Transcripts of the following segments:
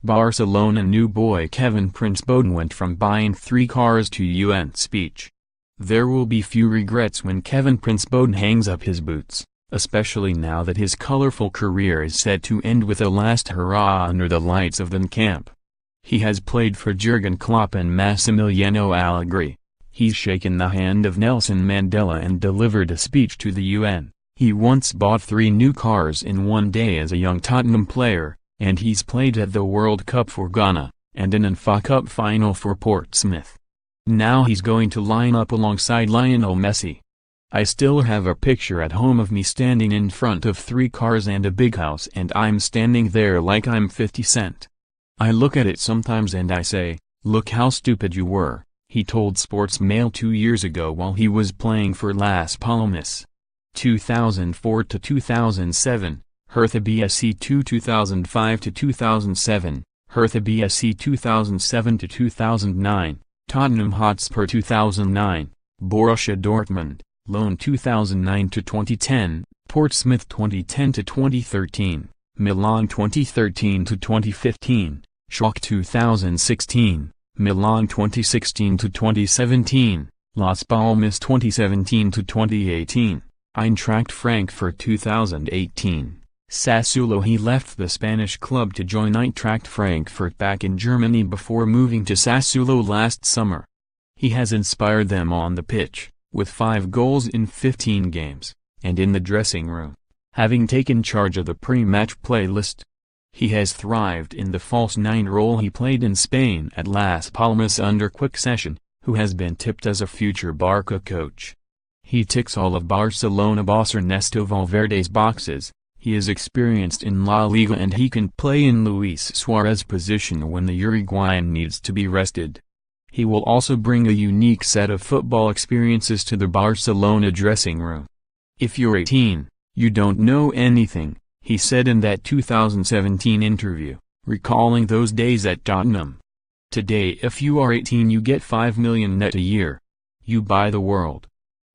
Barcelona new boy Kevin Prince Boateng went from buying 3 cars to UN speech. There will be few regrets when Kevin Prince Boateng hangs up his boots, especially now that his colorful career is set to end with a last hurrah under the lights of the Nou Camp. He has played for Jurgen Klopp and Massimiliano Allegri. He's shaken the hand of Nelson Mandela and delivered a speech to the UN. He once bought 3 new cars in one day as a young Tottenham player, and he's played at the World Cup for Ghana, and in an FA Cup final for Portsmouth. Now he's going to line up alongside Lionel Messi. I still have a picture at home of me standing in front of 3 cars and a big house, and I'm standing there like I'm 50 Cent. I look at it sometimes and I say, look how stupid you were, he told Sportsmail 2 years ago while he was playing for Las Palmas. 2004 to 2007, Hertha BSC II 2005 to 2007, Hertha BSC 2007 to 2009, Tottenham Hotspur 2009, Borussia Dortmund, loan 2009 to 2010, Portsmouth 2010 to 2013, Milan 2013 to 2015, Schalke 2016, Milan 2016 to 2017, Las Palmas 2017 to 2018, Eintracht Frankfurt 2018, Sassuolo. He left the Spanish club to join Eintracht Frankfurt back in Germany before moving to Sassuolo last summer. He has inspired them on the pitch, with 5 goals in 15 games, and in the dressing room, having taken charge of the pre-match playlist. He has thrived in the false 9 role he played in Spain at Las Palmas under Quick-Session, who has been tipped as a future Barca coach. He ticks all of Barcelona boss Ernesto Valverde's boxes. He is experienced in La Liga and he can play in Luis Suarez's position when the Uruguayan needs to be rested. He will also bring a unique set of football experiences to the Barcelona dressing room. If you're 18, you don't know anything, he said in that 2017 interview, recalling those days at Tottenham. Today if you are 18 you get 5 million net a year. You buy the world.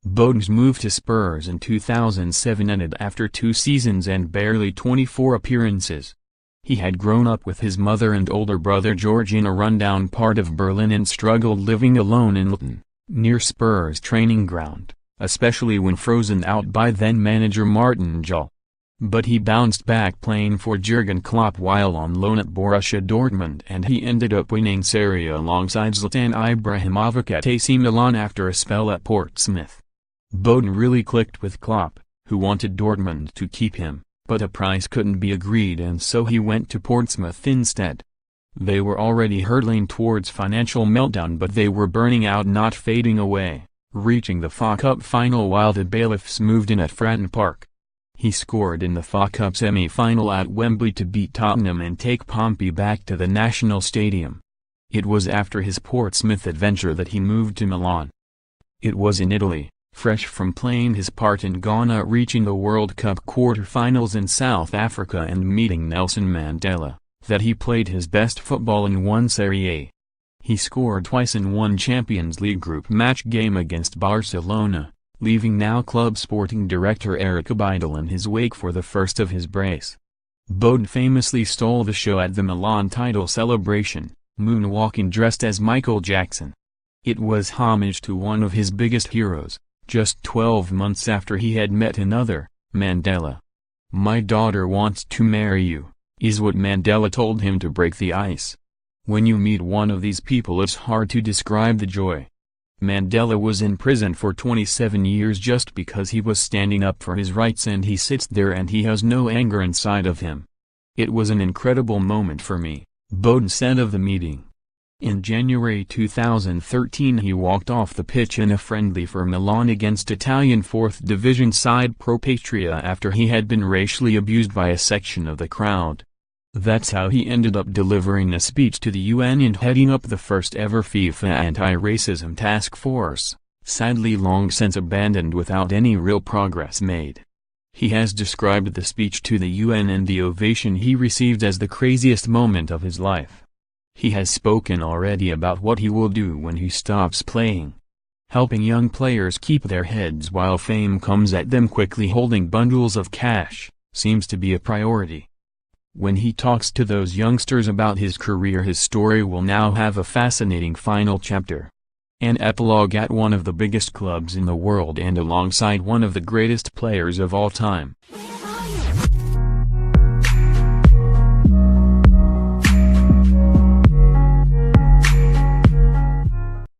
Boateng's move to Spurs in 2007 ended after 2 seasons and barely 24 appearances. He had grown up with his mother and older brother Jurgen in a rundown part of Berlin and struggled living alone in Litten, near Spurs' training ground, especially when frozen out by then-manager Martin Jol. But he bounced back playing for Jurgen Klopp while on loan at Borussia Dortmund, and he ended up winning Serie A alongside Zlatan Ibrahimovic at AC Milan after a spell at Portsmouth. Boateng really clicked with Klopp, who wanted Dortmund to keep him, but a price couldn't be agreed and so he went to Portsmouth instead. They were already hurtling towards financial meltdown, but they were burning out, not fading away, reaching the FA Cup final while the bailiffs moved in at Fratton Park. He scored in the FA Cup semi-final at Wembley to beat Tottenham and take Pompey back to the National Stadium. It was after his Portsmouth adventure that he moved to Milan. It was in Italy, fresh from playing his part in Ghana, reaching the World Cup quarter-finals in South Africa and meeting Nelson Mandela, that he played his best football in one Serie A. He scored twice in one Champions League group match game against Barcelona, leaving now club sporting director Eric Abidal in his wake for the first of his brace. Boateng famously stole the show at the Milan title celebration, moonwalking dressed as Michael Jackson. It was homage to one of his biggest heroes, just 12 months after he had met another, Mandela. "My daughter wants to marry you," is what Mandela told him to break the ice. When you meet one of these people it's hard to describe the joy. Mandela was in prison for 27 years just because he was standing up for his rights, and he sits there and he has no anger inside of him. "It was an incredible moment for me," Boateng said of the meeting. In January 2013 he walked off the pitch in a friendly for Milan against Italian 4th Division side Pro Patria after he had been racially abused by a section of the crowd. That's how he ended up delivering a speech to the UN and heading up the first ever FIFA anti-racism task force, sadly long since abandoned without any real progress made. He has described the speech to the UN and the ovation he received as the craziest moment of his life. He has spoken already about what he will do when he stops playing. Helping young players keep their heads while fame comes at them quickly, holding bundles of cash, seems to be a priority. When he talks to those youngsters about his career, his story will now have a fascinating final chapter. An epilogue at one of the biggest clubs in the world and alongside one of the greatest players of all time.